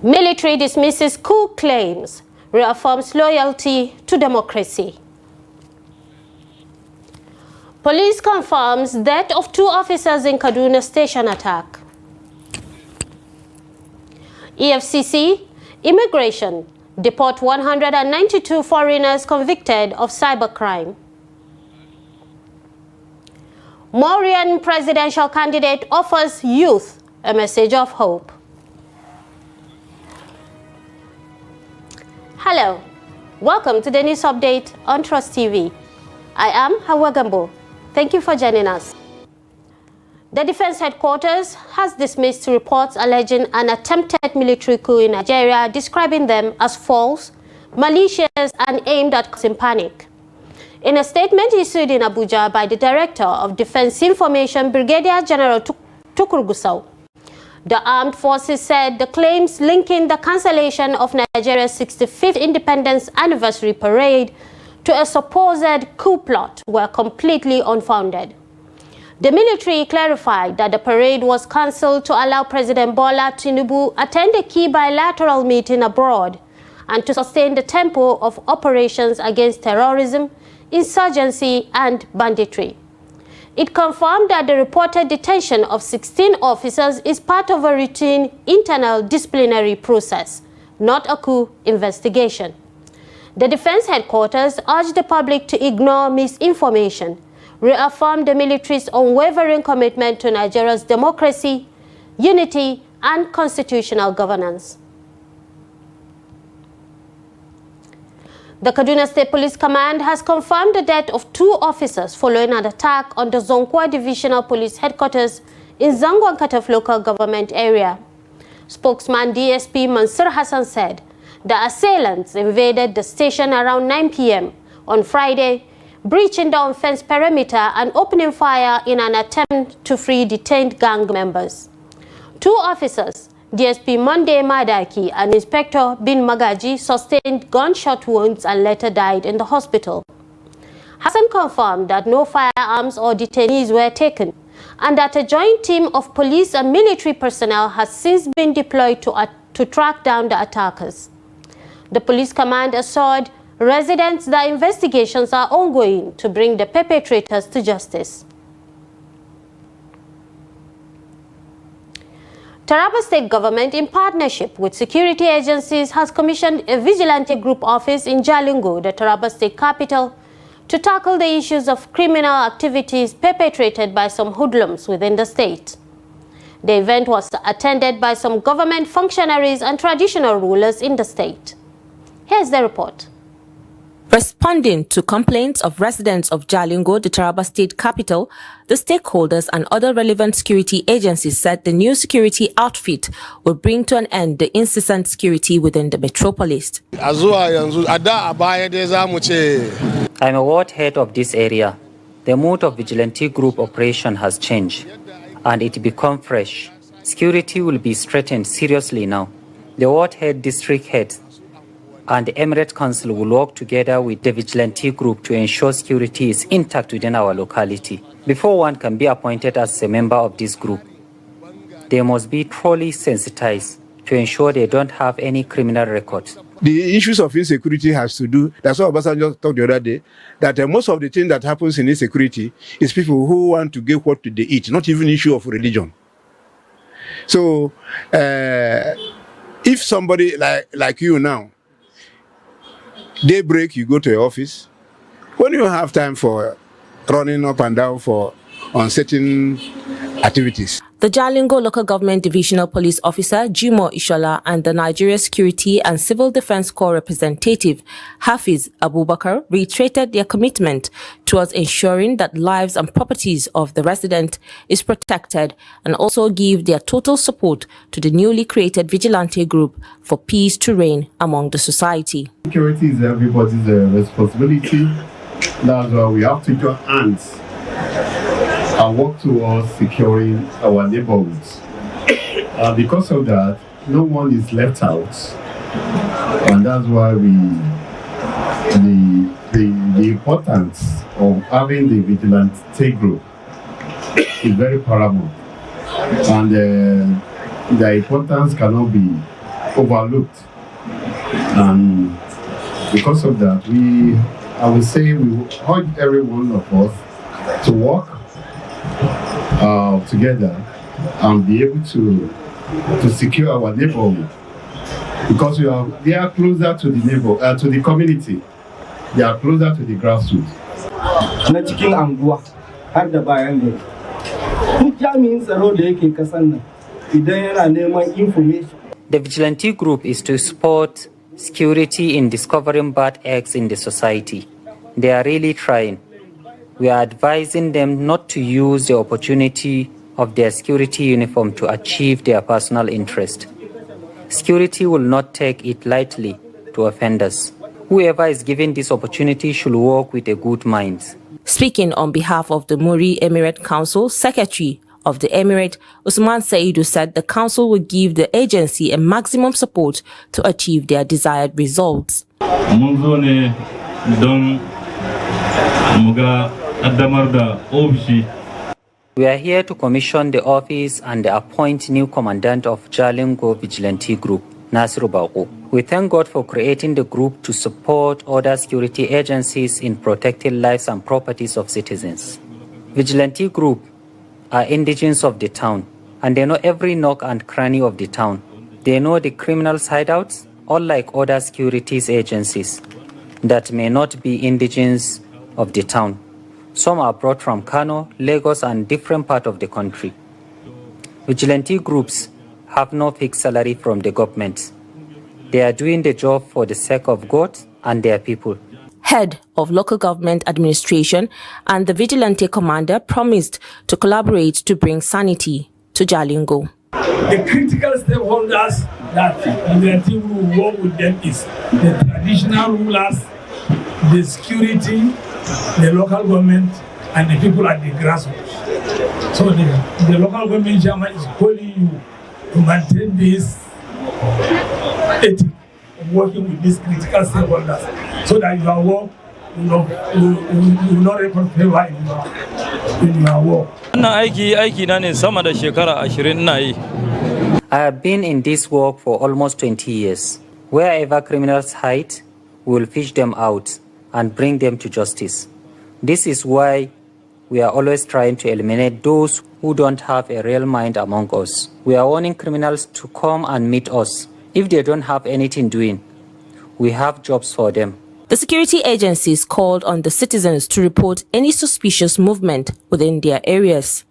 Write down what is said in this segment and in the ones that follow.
Military dismisses coup claims, reaffirms loyalty to democracy. Police confirms death of 2 officers in Kaduna station attack. EFCC, Immigration, deport 192 foreigners convicted of cybercrime. Mauryan presidential candidate offers youth a message of hope. Hello, welcome to the news update on Trust TV. I am Hawa Gambo. Thank you for joining us. The Defense Headquarters has dismissed reports alleging an attempted military coup in Nigeria, describing them as false, malicious, and aimed at causing panic. In a statement issued in Abuja by the Director of Defense Information, Brigadier General Tukur Gusau, the armed forces said the claims linking the cancellation of Nigeria's 65th independence anniversary parade to a supposed coup plot were completely unfounded. The military clarified that the parade was cancelled to allow President Bola Tinubu attend a key bilateral meeting abroad and to sustain the tempo of operations against terrorism, insurgency, and banditry. It confirmed that the reported detention of 16 officers is part of a routine internal disciplinary process, not a coup investigation. The Defense Headquarters urged the public to ignore misinformation, reaffirmed the military's unwavering commitment to Nigeria's democracy, unity, and constitutional governance. The Kaduna State Police Command has confirmed the death of 2 officers following an attack on the Zonkwa Divisional Police Headquarters in Zangwankataf local government area. Spokesman DSP Mansur Hassan said the assailants invaded the station around 9 p.m. on Friday, breaching the on-fence perimeter and opening fire in an attempt to free detained gang members. 2 officers, DSP Monday Madaki and Inspector Bin Magaji, sustained gunshot wounds and later died in the hospital. Hassan confirmed that no firearms or detainees were taken and that a joint team of police and military personnel has since been deployed to track down the attackers. The police command assured residents that investigations are ongoing to bring the perpetrators to justice. Taraba State Government, in partnership with security agencies, has commissioned a vigilante group office in Jalingo, the Taraba State capital, to tackle the issues of criminal activities perpetrated by some hoodlums within the state. The event was attended by some government functionaries and traditional rulers in the state. Here's the report. Responding to complaints of residents of Jalingo, the Taraba State capital, the stakeholders and other relevant security agencies said the new security outfit will bring to an end the incessant security within the metropolis. I'm a ward head of this area. The mood of vigilante group operation has changed and it become fresh. Security will be strengthened seriously now. The ward head, district heads, and the Emirate Council will work together with the vigilante group to ensure security is intact within our locality. Before one can be appointed as a member of this group, they must be thoroughly sensitized to ensure they don't have any criminal records. The issues of insecurity has to do, that's what Obasanjo talked the other day, that most of the things that happens in insecurity is people who want to get what they eat, not even issue of religion. So, if somebody like you now, daybreak, you go to your office. When you have time for running up and down for uncertain activities. The Jalingo Local Government Divisional Police Officer, Jimo Ishola, and the Nigeria Security and Civil Defense Corps representative, Hafiz Abubakar, reiterated their commitment towards ensuring that lives and properties of the resident is protected and also give their total support to the newly created vigilante group for peace to reign among the society. Security is everybody's responsibility. That's why we have to join hands and work towards securing our neighborhoods. Because of that, no one is left out, and that's why the importance of having the vigilante group is very paramount, and the importance cannot be overlooked. And because of that, I would say we urge every one of us to work together and be able to secure our neighborhood, because they are closer to the to the community. They are closer to the grassroots. Na cikin anguwa har da bayan gari. Duk jami'in tsaro da yake kasan nan idan yana neman information. The vigilante group is to support security in discovering bad acts in the society. They are really trying. We are advising them not to use the opportunity of their security uniform to achieve their personal interest. Security will not take it lightly to offenders. Whoever is given this opportunity should work with a good mind. Speaking on behalf of the Muri Emirate Council, Secretary of the Emirate, Usman Saidu, said the council will give the agency a maximum support to achieve their desired results. We are here to commission the office and appoint new commandant of Jalingo Vigilante Group, Nasiru Bako. We thank God for creating the group to support other security agencies in protecting lives and properties of citizens. Vigilante Group are indigents of the town, and they know every nook and cranny of the town. They know the criminals' hideouts, unlike other securities agencies that may not be indigents of the town. Some are brought from Kano, Lagos, and different parts of the country. Vigilante groups have no fixed salary from the government. They are doing the job for the sake of God and their people. Head of Local Government Administration and the Vigilante Commander promised to collaborate to bring sanity to Jalingo. The critical stakeholders that the team will work with them is the traditional rulers, the security, the local government, and the people at the grassroots. So the local government chairman is calling you to maintain this ethic of working with these critical stakeholders so that your work will not record favor in your work. I have been in this work for almost 20 years. Wherever criminals hide, we will fish them out and bring them to justice. This is why we are always trying to eliminate those who don't have a real mind among us. We are warning criminals to come and meet us. If they don't have anything doing, we have jobs for them. The security agencies called on the citizens to report any suspicious movement within their areas.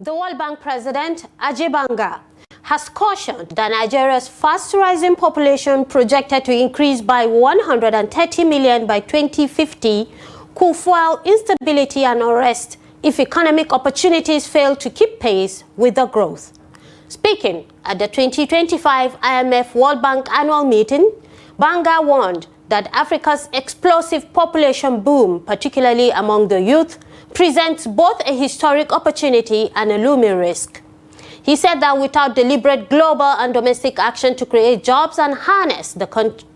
The World Bank President, Ajay Banga, has cautioned that Nigeria's fast-rising population, projected to increase by 130 million by 2050, could fuel instability and unrest if economic opportunities fail to keep pace with the growth. Speaking at the 2025 IMF World Bank annual meeting, Banga warned that Africa's explosive population boom, particularly among the youth, presents both a historic opportunity and a looming risk. He said that without deliberate global and domestic action to create jobs and harness the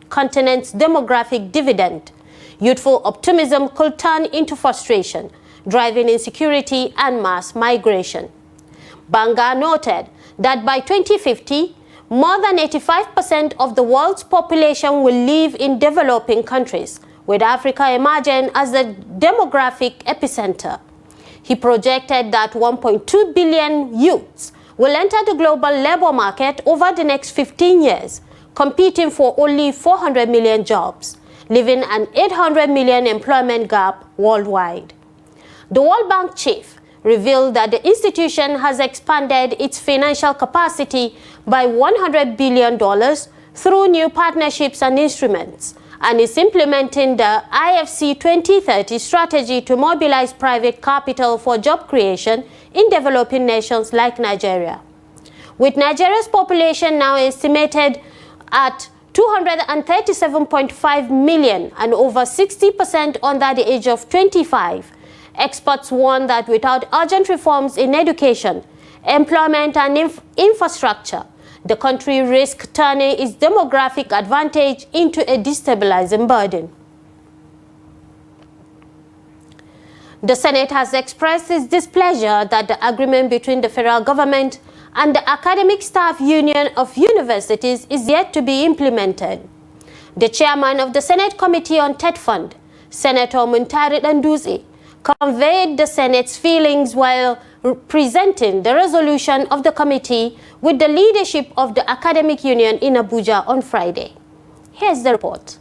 continent's demographic dividend, youthful optimism could turn into frustration, driving insecurity and mass migration. Banga noted that by 2050, more than 85% of the world's population will live in developing countries, with Africa emerging as the demographic epicenter. He projected that 1.2 billion youths will enter the global labor market over the next 15 years, competing for only 400 million jobs, leaving an 800 million employment gap worldwide. The World Bank chief revealed that the institution has expanded its financial capacity by $100 billion through new partnerships and instruments, and is implementing the IFC 2030 strategy to mobilize private capital for job creation in developing nations like Nigeria. With Nigeria's population now estimated at 237.5 million and over 60% under the age of 25, experts warn that without urgent reforms in education, employment and infrastructure, the country risks turning its demographic advantage into a destabilizing burden. The Senate has expressed its displeasure that the agreement between the federal government and the Academic Staff Union of Universities is yet to be implemented. The chairman of the Senate Committee on TED Fund, Senator Muntari Danduzi, conveyed the Senate's feelings while presenting the resolution of the committee with the leadership of the academic union in Abuja on Friday. Here's the report.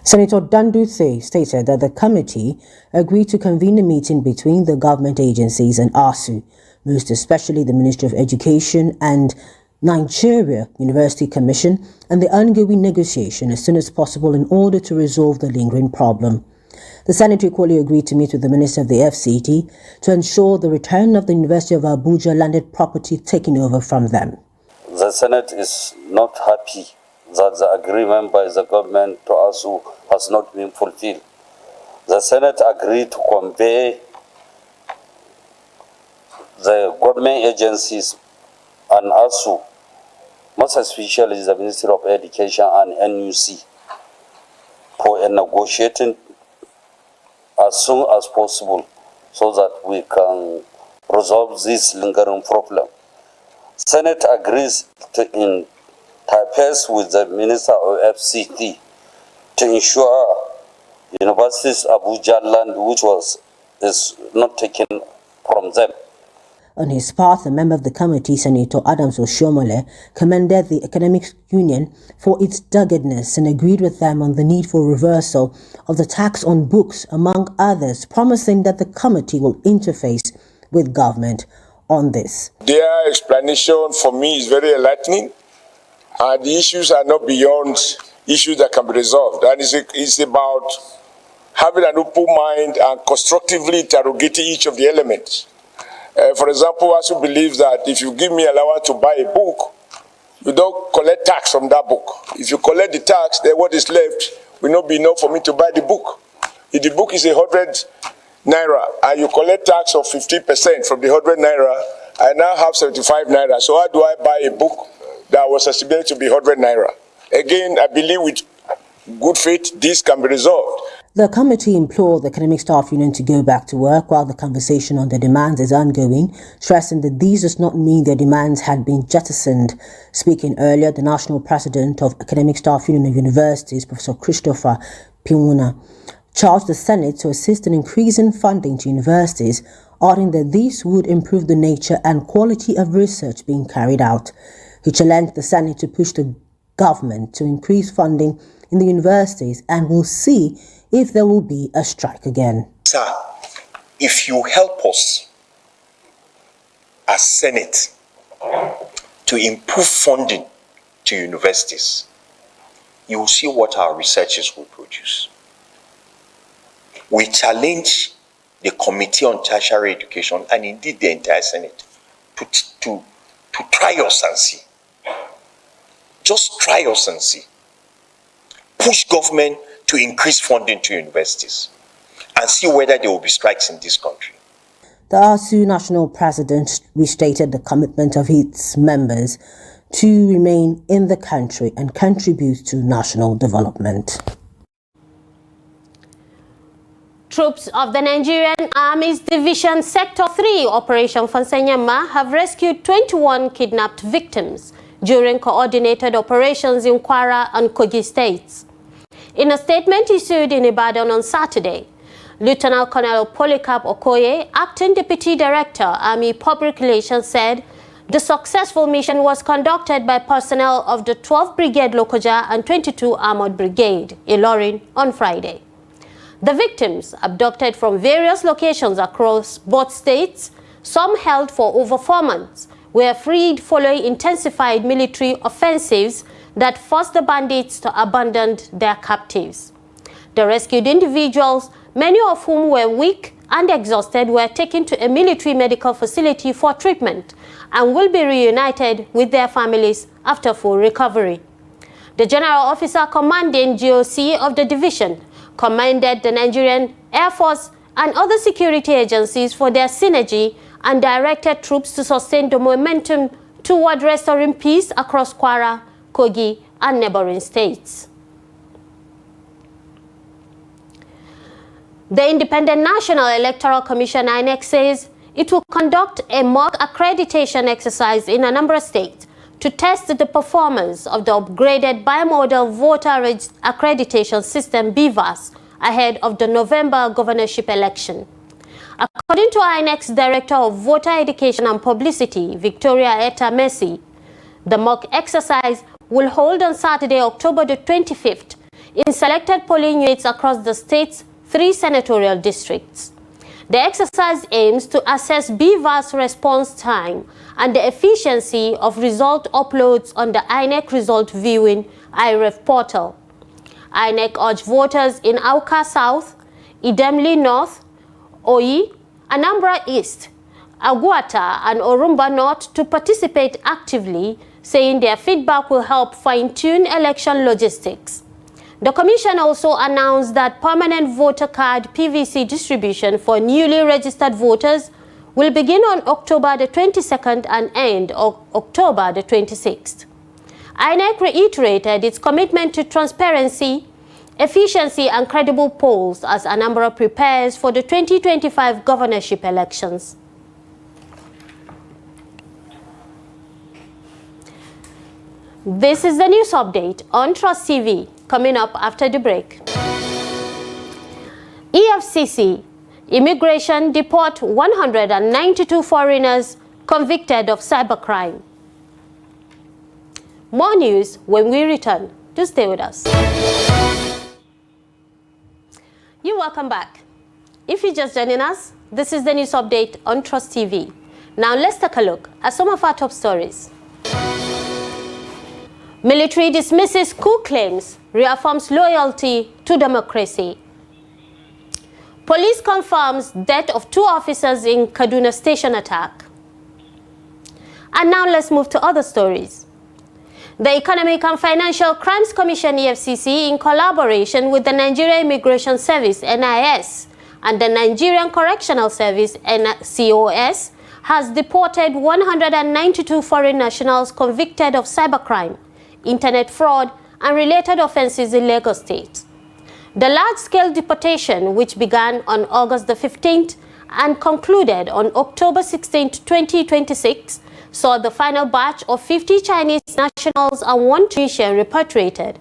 Senator Danduzi stated that the committee agreed to convene a meeting between the government agencies and ASU, most especially the Ministry of Education and Nigeria University Commission, and the ongoing negotiation as soon as possible in order to resolve the lingering problem. The Senate equally agreed to meet with the Minister of the FCT to ensure the return of the University of Abuja landed property taken over from them. The Senate is not happy that the agreement by the government to ASU has not been fulfilled. The Senate agreed to convey the government agencies and ASU, most especially the Ministry of Education and NUC, for a negotiating as soon as possible so that we can resolve this lingering problem. Senate agrees to interface with the Minister of FCT to ensure Universities Abuja land which is not taken from them. On his part, a member of the committee, Senator Adams Oshiomhole, commended the academic union for its doggedness and agreed with them on the need for reversal of the tax on books, among others, promising that the committee will interface with government on this. Their explanation for me is very enlightening, and the issues are not beyond issues that can be resolved. And it's about having an open mind and constructively interrogating each of the elements. For example, ASU believes that if you give me allowance to buy a book, you don't collect tax from that book. If you collect the tax, then what is left will not be enough for me to buy the book. If the book is 100 naira and you collect tax of 50% from the 100 naira, I now have 75 naira. So how do I buy a book that was estimated to be 100 naira? Again, I believe with good faith, this can be resolved. The committee implored the academic staff union to go back to work while the conversation on their demands is ongoing, stressing that these does not mean their demands had been jettisoned. Speaking earlier, the national president of Academic Staff Union of Universities, Professor Christopher Piwuna, charged the Senate to assist in increasing funding to universities, adding that this would improve the nature and quality of research being carried out. He challenged the Senate to push the government to increase funding in the universities and will see if there will be a strike again. Sir, if you help us as Senate to improve funding to universities, you will see what our researchers will produce. We challenge the Committee on Tertiary Education and indeed the entire Senate to try us and see. Just try us and see. Push government to increase funding to universities and see whether there will be strikes in this country. The ASU national president restated the commitment of its members to remain in the country and contribute to national development. Troops of the Nigerian Army's Division Sector 3 Operation Fansanyama have rescued 21 kidnapped victims during coordinated operations in Kwara and Kogi states. In a statement issued in Ibadan on Saturday, Lieutenant Colonel Polycarp Okoye, Acting Deputy Director, Army Public Relations, said the successful mission was conducted by personnel of the 12th Brigade Lokoja and 22 Armored Brigade, Ilorin, on Friday. The victims, abducted from various locations across both states, some held for over 4 months, were freed following intensified military offensives that forced the bandits to abandon their captives. The rescued individuals, many of whom were weak and exhausted, were taken to a military medical facility for treatment and will be reunited with their families after full recovery. The General Officer Commanding GOC of the division commended the Nigerian Air Force and other security agencies for their synergy and directed troops to sustain the momentum toward restoring peace across Kwara, Kogi, and neighboring states. The Independent National Electoral Commission (INEC) says it will conduct a mock accreditation exercise in a number of states to test the performance of the upgraded bimodal voter accreditation system BVAS ahead of the November governorship election. According to INEC's Director of Voter Education and Publicity, Victoria Etta Messi, the mock exercise will hold on Saturday, October the 25th in selected polling units across the state's 3 senatorial districts. The exercise aims to assess BVAS response time and the efficiency of result uploads on the INEC result viewing IREF portal. INEC urged voters in Auka South, Idemli North, Oyi, Anambra East, Aguata, and Orumba North to participate actively, saying their feedback will help fine-tune election logistics. The Commission also announced that permanent voter card PVC distribution for newly registered voters will begin on October the 22nd and end on October the 26th. INEC reiterated its commitment to transparency, efficiency and credible polls as Anambra prepares for the 2025 governorship elections. This is the news update on Trust TV, coming up after the break. EFCC, Immigration deport 192 foreigners convicted of cybercrime. More news when we return. Do stay with us. You're welcome back. If you're just joining us, this is the news update on Trust TV. Now let's take a look at some of our top stories. Military dismisses coup claims, reaffirms loyalty to democracy. Police confirms death of 2 officers in Kaduna station attack. And now let's move to other stories. The Economic and Financial Crimes Commission EFCC, in collaboration with the Nigeria Immigration Service NIS and the Nigerian Correctional Service NCOS, has deported 192 foreign nationals convicted of cybercrime, internet fraud, and related offenses in Lagos State. The large-scale deportation, which began on August the 15th and concluded on October 16, 2026, saw the final batch of 50 Chinese nationals and 1 Tunisian repatriated,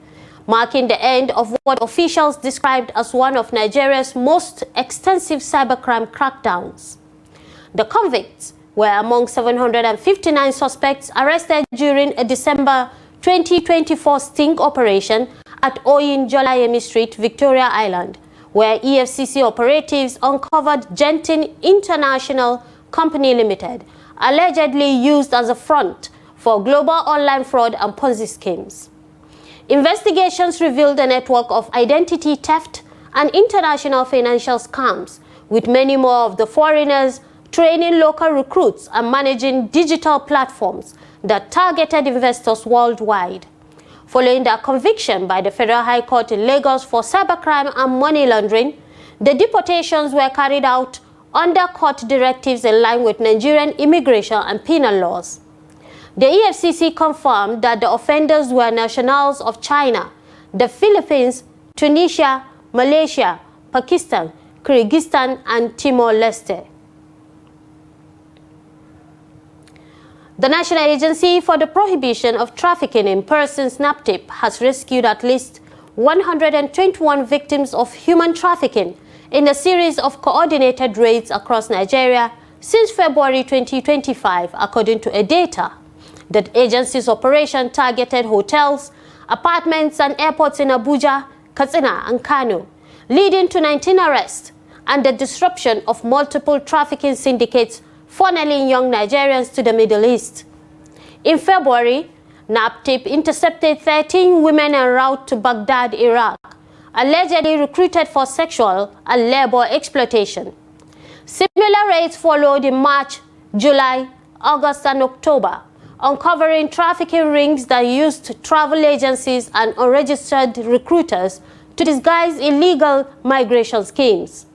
marking the end of what officials described as one of Nigeria's most extensive cybercrime crackdowns. The convicts were among 759 suspects arrested during a December 2024 sting operation at Oyin Jolayemi Street, Victoria Island, where EFCC operatives uncovered Gentin International Company Limited, allegedly used as a front for global online fraud and Ponzi schemes. Investigations revealed a network of identity theft and international financial scams, with many more of the foreigners training local recruits and managing digital platforms that targeted investors worldwide. Following their conviction by the Federal High Court in Lagos for cybercrime and money laundering, the deportations were carried out under court directives in line with Nigerian immigration and penal laws. The EFCC confirmed that the offenders were nationals of China, the Philippines, Tunisia, Malaysia, Pakistan, Kyrgyzstan, and Timor-Leste. The National Agency for the Prohibition of Trafficking in Persons, NAPTIP, has rescued at least 121 victims of human trafficking in a series of coordinated raids across Nigeria since February 2025, according to a data. The agency's operation targeted hotels, apartments, and airports in Abuja, Katsina, and Kano, leading to 19 arrests and the disruption of multiple trafficking syndicates funneling young Nigerians to the Middle East. In February, NAPTIP intercepted 13 women en route to Baghdad, Iraq, allegedly recruited for sexual and labor exploitation. Similar raids followed in March, July, August, and October, uncovering trafficking rings that used travel agencies and unregistered recruiters to disguise illegal migration schemes.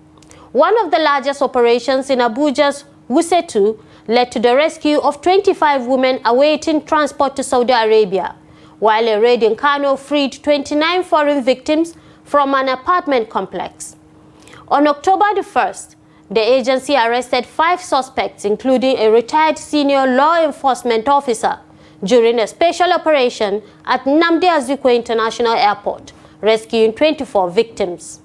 One of the largest operations in Abuja's Wusetu led to the rescue of 25 women awaiting transport to Saudi Arabia, while a raid in Kano freed 29 foreign victims from an apartment complex. On October the 1st, The agency arrested 5 suspects, including a retired senior law enforcement officer, during a special operation at Nnamdi Azikiwe International Airport, rescuing 24 victims.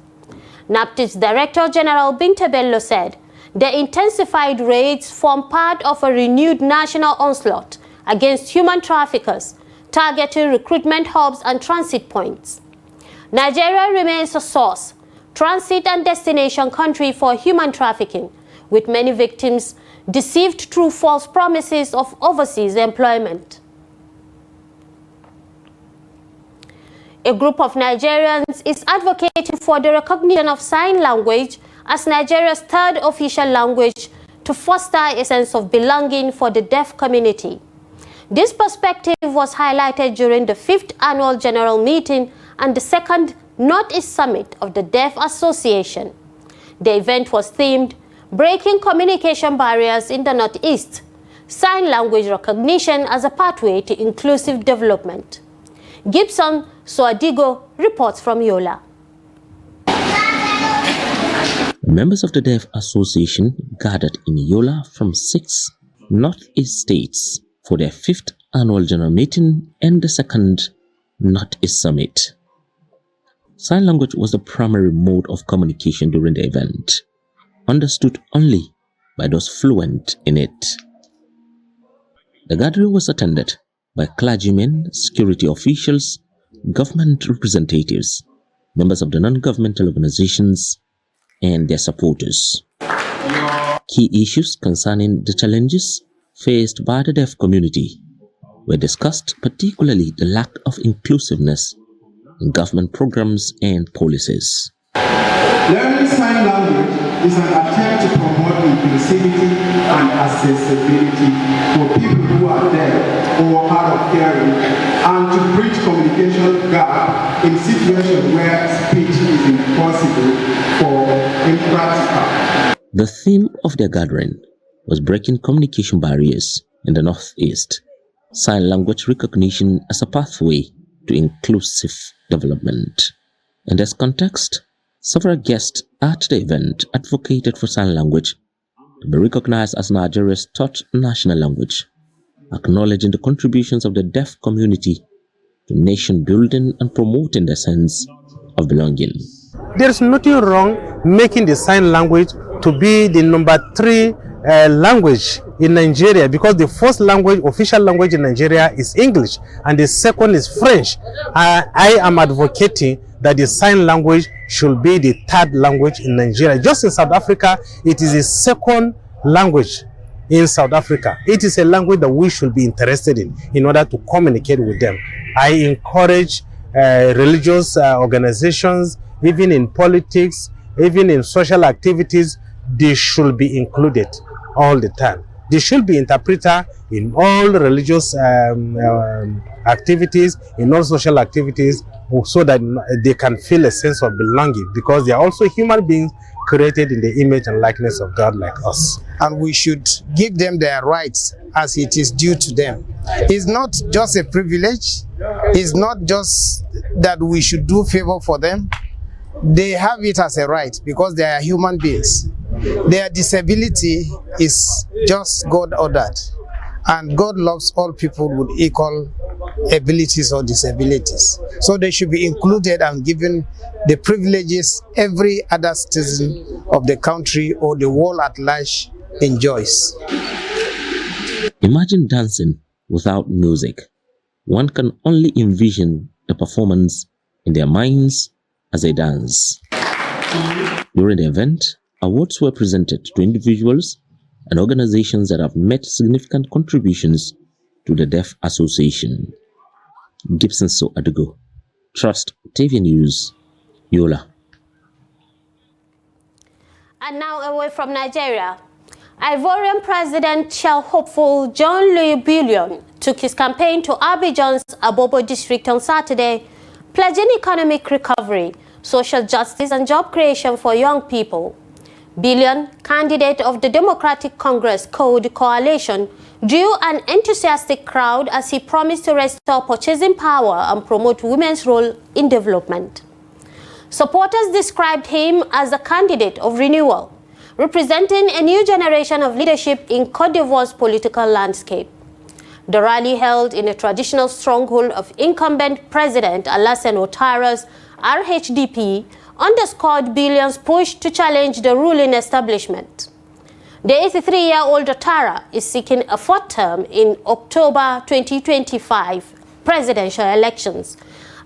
NAPTIP's Director General Binta Bello said the intensified raids form part of a renewed national onslaught against human traffickers, targeting recruitment hubs and transit points. Nigeria remains a source, transit and destination country for human trafficking, with many victims deceived through false promises of overseas employment. A group of Nigerians is advocating for the recognition of sign language as Nigeria's 3rd official language to foster a sense of belonging for the deaf community. This perspective was highlighted during the 5th Annual General Meeting and the 2nd Northeast Summit of the Deaf Association. The event was themed Breaking Communication Barriers in the Northeast, Sign Language Recognition as a Pathway to Inclusive Development. Gibson Soadigo reports from Yola. Members of the Deaf Association gathered in Yola from 6 Northeast states for their 5th Annual General Meeting and the 2nd Northeast Summit. Sign language was the primary mode of communication during the event, understood only by those fluent in it. The gathering was attended by clergymen, security officials, government representatives, members of the non-governmental organizations, and their supporters. Key issues concerning the challenges faced by the deaf community were discussed, particularly the lack of inclusiveness in government programs and policies. Learning sign language is an attempt to promote inclusivity and accessibility for people who are deaf or hard of hearing, and to bridge communication gap in situations where speech is impossible or impractical. The theme of their gathering was breaking communication barriers in the Northeast, sign language recognition as a pathway to inclusive development. In this context, several guests at the event advocated for sign language to be recognized as Nigeria's 3rd national language, acknowledging the contributions of the deaf community to nation building and promoting the sense of belonging. There is nothing wrong making the sign language to be the number 3 language in Nigeria, because the first language, official language in Nigeria is English, and the second is French. I am advocating that the sign language should be the 3rd language in Nigeria. Just in South Africa, it is the 2nd language in South Africa. It is a language that we should be interested in order to communicate with them. I encourage religious organizations, even in politics, even in social activities, they should be included all the time. There should be interpreter in all religious activities, in all social activities, so that they can feel a sense of belonging, because they are also human beings created in the image and likeness of God like us. And we should give them their rights as it is due to them. It's not just a privilege. It's not just that we should do favor for them. They have it as a right because they are human beings. Their disability is just God ordered, and God loves all people with equal abilities or disabilities. So they should be included and given the privileges every other citizen of the country or the world at large enjoys. Imagine dancing without music. One can only envision the performance in their minds as they dance. During the event, awards were presented to individuals and organizations that have made significant contributions to the Deaf Association. Gibson Soadigo, Trust TV News, Yola. And now away from Nigeria, Ivorian President Shell hopeful John-Louis Billion took his campaign to Abidjan's Abobo district on Saturday, pledging economic recovery, social justice and job creation for young people. Billion, candidate of the Democratic Congress Code Coalition, drew an enthusiastic crowd as he promised to restore purchasing power and promote women's role in development. Supporters described him as a candidate of renewal, representing a new generation of leadership in Côte d'Ivoire's political landscape. The rally, held in a traditional stronghold of incumbent President Alassane Ouattara's RHDP, underscored Billion's push to challenge the ruling establishment. The 83-year-old Ouattara is seeking a fourth term in October 2025 presidential elections,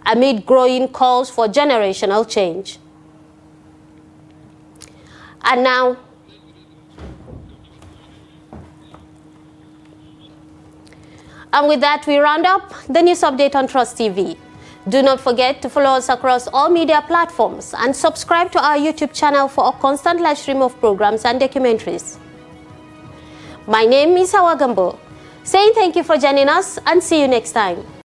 amid growing calls for generational change. And now, with that, we round up the news update on Trust TV. Do not forget to follow us across all media platforms and subscribe to our YouTube channel for a constant live stream of programs and documentaries. My name is Hawa Gambo, saying thank you for joining us and see you next time.